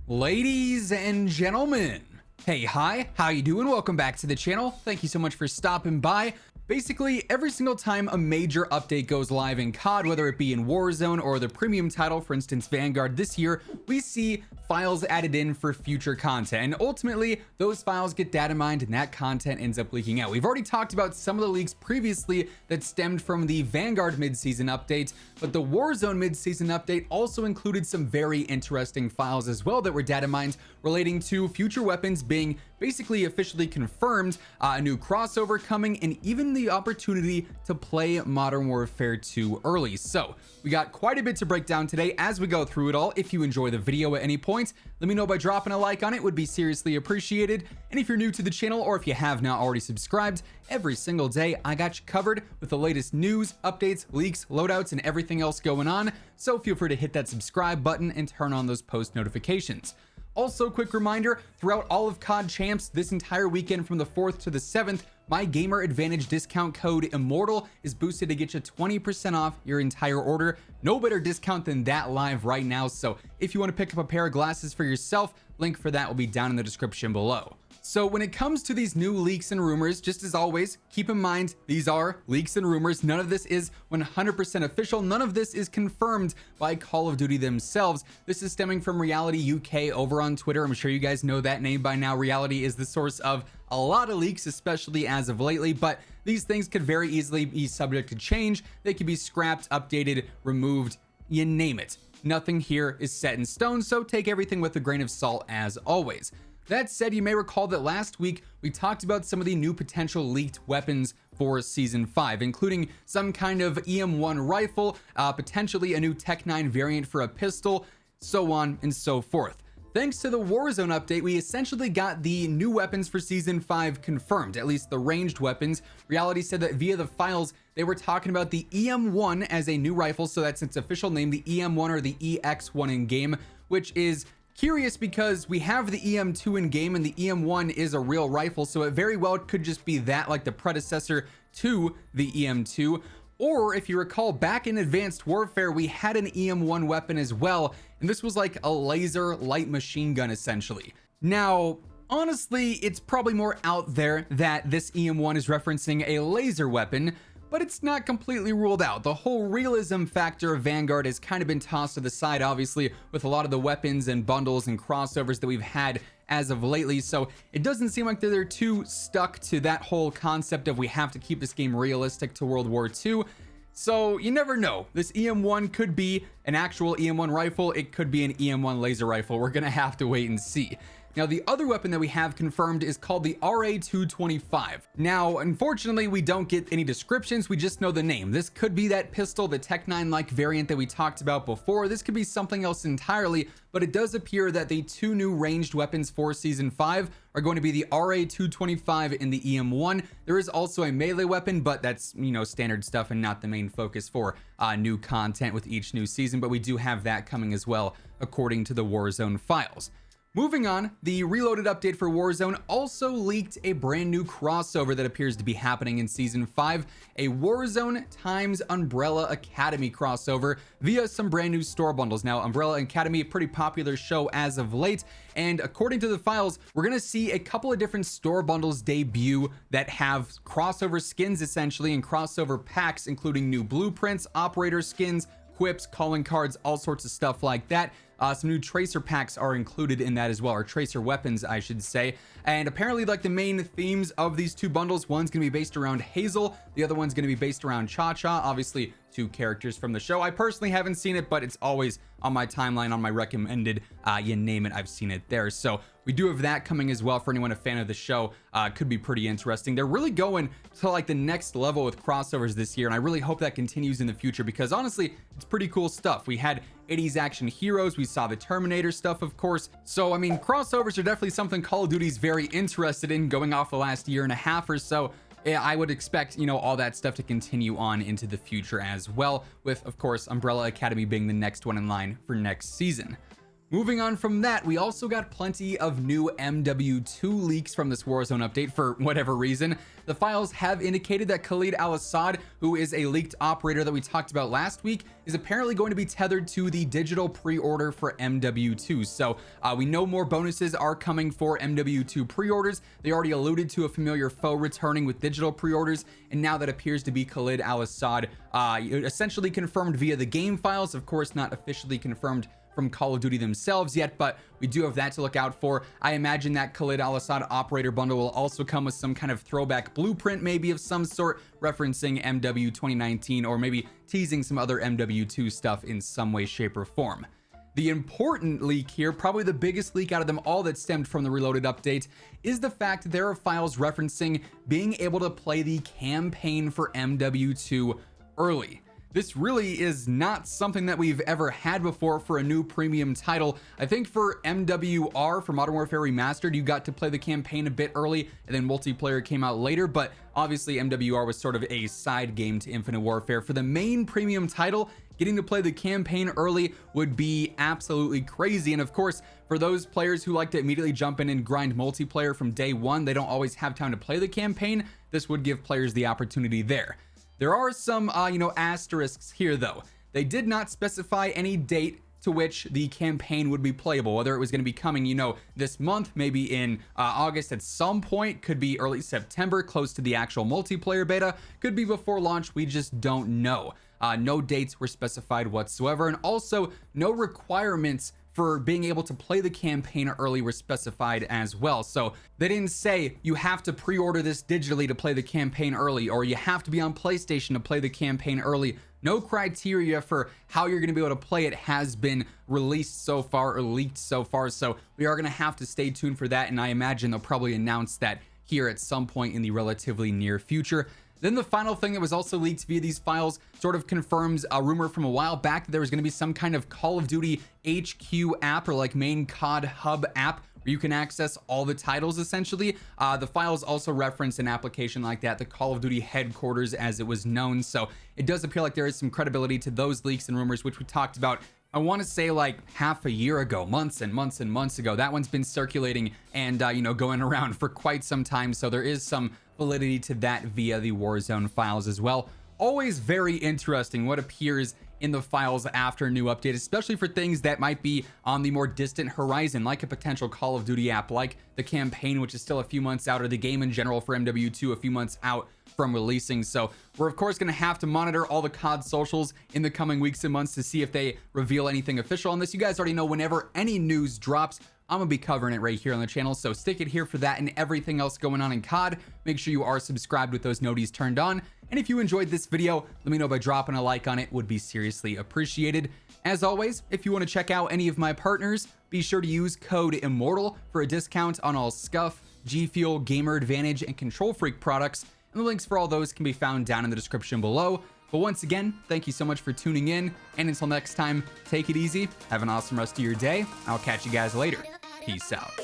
Ladies and gentlemen, hey, hi, how you doing? Welcome back to the channel. Thank you so much for stopping by. Basically, every single time a major update goes live in COD, whether it be in Warzone or the premium title, for instance, Vanguard this year, we see files added in for future content. And ultimately, those files get data mined and that content ends up leaking out. We've already talked about some of the leaks previously that stemmed from the Vanguard mid-season update, but the Warzone mid-season update also included some very interesting files as well that were data mined relating to future weapons being basically officially confirmed, a new crossover coming, and even the opportunity to play Modern Warfare 2 early. So we got quite a bit to break down today as we go through it all. If you enjoy the video at any point, let me know by dropping a like on it, would be seriously appreciated. And if you're new to the channel, or if you have not already subscribed, every single day I got you covered with the latest news, updates, leaks, loadouts, and everything else going on. So feel free to hit that subscribe button and turn on those post notifications. Also, quick reminder, throughout all of COD Champs this entire weekend from the 4th to the 7th, my Gamer Advantage discount code WhosImmortal is boosted to get you 20% off your entire order. No better discount than that live right now. So if you want to pick up a pair of glasses for yourself, link for that will be down in the description below. So when it comes to these new leaks and rumors, just as always, keep in mind, these are leaks and rumors. None of this is 100% official. None of this is confirmed by Call of Duty themselves. This is stemming from Reality UK over on Twitter. I'm sure you guys know that name by now. Reality is the source of a lot of leaks, especially as of lately, but these things could very easily be subject to change. They could be scrapped, updated, removed, you name it. Nothing here is set in stone, so take everything with a grain of salt as always. That said, you may recall that last week we talked about some of the new potential leaked weapons for Season 5, including some kind of EM1 rifle, potentially a new Tech 9 variant for a pistol, so on and so forth. Thanks to the Warzone update, we essentially got the new weapons for Season 5 confirmed, at least the ranged weapons. Reality said that via the files, they were talking about the EM1 as a new rifle, so that's its official name, the EM1 or the EX1 in game, which is curious because we have the EM2 in game and the EM1 is a real rifle, so it very well could just be that, like the predecessor to the EM2. Or if you recall, back in Advanced Warfare, we had an EM1 weapon as well, and this was like a laser light machine gun essentially. Now, honestly, it's probably more out there that this EM1 is referencing a laser weapon, but it's not completely ruled out. The whole realism factor of Vanguard has kind of been tossed to the side, obviously, with a lot of the weapons and bundles and crossovers that we've had as of lately. So it doesn't seem like they're too stuck to that whole concept of we have to keep this game realistic to World War II. So you never know. This EM1 could be an actual EM1 rifle. It could be an EM1 laser rifle. We're gonna have to wait and see. Now, the other weapon that we have confirmed is called the RA225. Now, unfortunately, we don't get any descriptions. We just know the name. This could be that pistol, the Tech 9-like variant that we talked about before. This could be something else entirely, but it does appear that the two new ranged weapons for Season 5 are going to be the RA225 and the EM1. There is also a melee weapon, but that's, you know, standard stuff and not the main focus for new content with each new season, but we do have that coming as well, according to the Warzone files. Moving on, the Reloaded update for Warzone also leaked a brand new crossover that appears to be happening in Season 5, a Warzone times Umbrella Academy crossover via some brand new store bundles. Now, Umbrella Academy, a pretty popular show as of late, and according to the files, we're gonna see a couple of different store bundles debut that have crossover skins essentially and crossover packs, including new blueprints, operator skins, quips, calling cards, all sorts of stuff like that. Some new tracer packs are included in that as well, or tracer weapons, I should say. And apparently, like, the main themes of these two bundles, one's gonna be based around Hazel, the other one's gonna be based around Cha-Cha, obviously two characters from the show. I personally haven't seen it, but it's always on my timeline, on my recommended, you name it, I've seen it there. So we do have that coming as well for anyone a fan of the show. Could be pretty interesting. They're really going to like the next level with crossovers this year, and I really hope that continues in the future because honestly, it's pretty cool stuff. We had 80s action heroes, we saw the Terminator stuff, of course. So I mean, crossovers are definitely something Call of Duty's very interested in going off the last year and a half or so. I would expect, you know, all that stuff to continue on into the future as well, with, of course, Umbrella Academy being the next one in line for next season. Moving on from that, we also got plenty of new Mw2 leaks from this Warzone update for whatever reason. The files have indicated that Khalid Al-Assad, who is a leaked operator that we talked about last week, is apparently going to be tethered to the digital pre-order for Mw2. So we know more bonuses are coming for Mw2 pre-orders. They already alluded to a familiar foe returning with digital pre-orders, and now that appears to be Khalid Al-Assad, essentially confirmed via the game files. Of course, not officially confirmed from Call of Duty themselves yet, but we do have that to look out for. I imagine that Khalid Al-Assad operator bundle will also come with some kind of throwback blueprint, maybe of some sort, referencing MW 2019, or maybe teasing some other MW2 stuff in some way, shape, or form. The important leak here, probably the biggest leak out of them all that stemmed from the Reloaded update, is the fact that there are files referencing being able to play the campaign for MW2 early. This really is not something that we've ever had before for a new premium title. I think for MWR, for Modern Warfare Remastered, you got to play the campaign a bit early, and then multiplayer came out later, but obviously MWR was sort of a side game to Infinite Warfare. For the main premium title, getting to play the campaign early would be absolutely crazy. And of course, for those players who like to immediately jump in and grind multiplayer from day one, they don't always have time to play the campaign. This would give players the opportunity there. There are some, asterisks here, though. They did not specify any date to which the campaign would be playable, whether it was going to be coming, this month, maybe in August at some point, could be early September, close to the actual multiplayer beta, could be before launch, we just don't know. No dates were specified whatsoever, and also no requirements for being able to play the campaign early were specified as well. So they didn't say you have to pre-order this digitally to play the campaign early, or you have to be on PlayStation to play the campaign early. No criteria for how you're going to be able to play it has been released so far or leaked so far. So we are going to have to stay tuned for that, and I imagine they'll probably announce that here at some point in the relatively near future. Then the final thing that was also leaked via these files sort of confirms a rumor from a while back that there was going to be some kind of Call of Duty HQ app, or like main COD hub app, where you can access all the titles essentially. The files also reference an application like that, the Call of Duty headquarters as it was known. So it does appear like there is some credibility to those leaks and rumors, which we talked about, I want to say like half a year ago, months and months and months ago. That one's been circulating and, going around for quite some time. So there is some validity to that via the Warzone files as well. Always very interesting what appears in the files after a new update, especially for things that might be on the more distant horizon, like a potential Call of Duty app, like the campaign, which is still a few months out, or the game in general for MW2 a few months out from releasing. So we're of course going to have to monitor all the COD socials in the coming weeks and months to see if they reveal anything official on this. You guys already know whenever any news drops, I'm gonna be covering it right here on the channel, so stick it here for that and everything else going on in COD. Make sure you are subscribed with those noties turned on, and if you enjoyed this video, let me know by dropping a like on it. Would be seriously appreciated. As always, if you want to check out any of my partners, be sure to use code WhosImmortal for a discount on all Scuff, G Fuel, Gamer Advantage, and Control Freak products, and the links for all those can be found down in the description below. But once again, thank you so much for tuning in, and until next time, take it easy, have an awesome rest of your day. I'll catch you guys later. Peace out.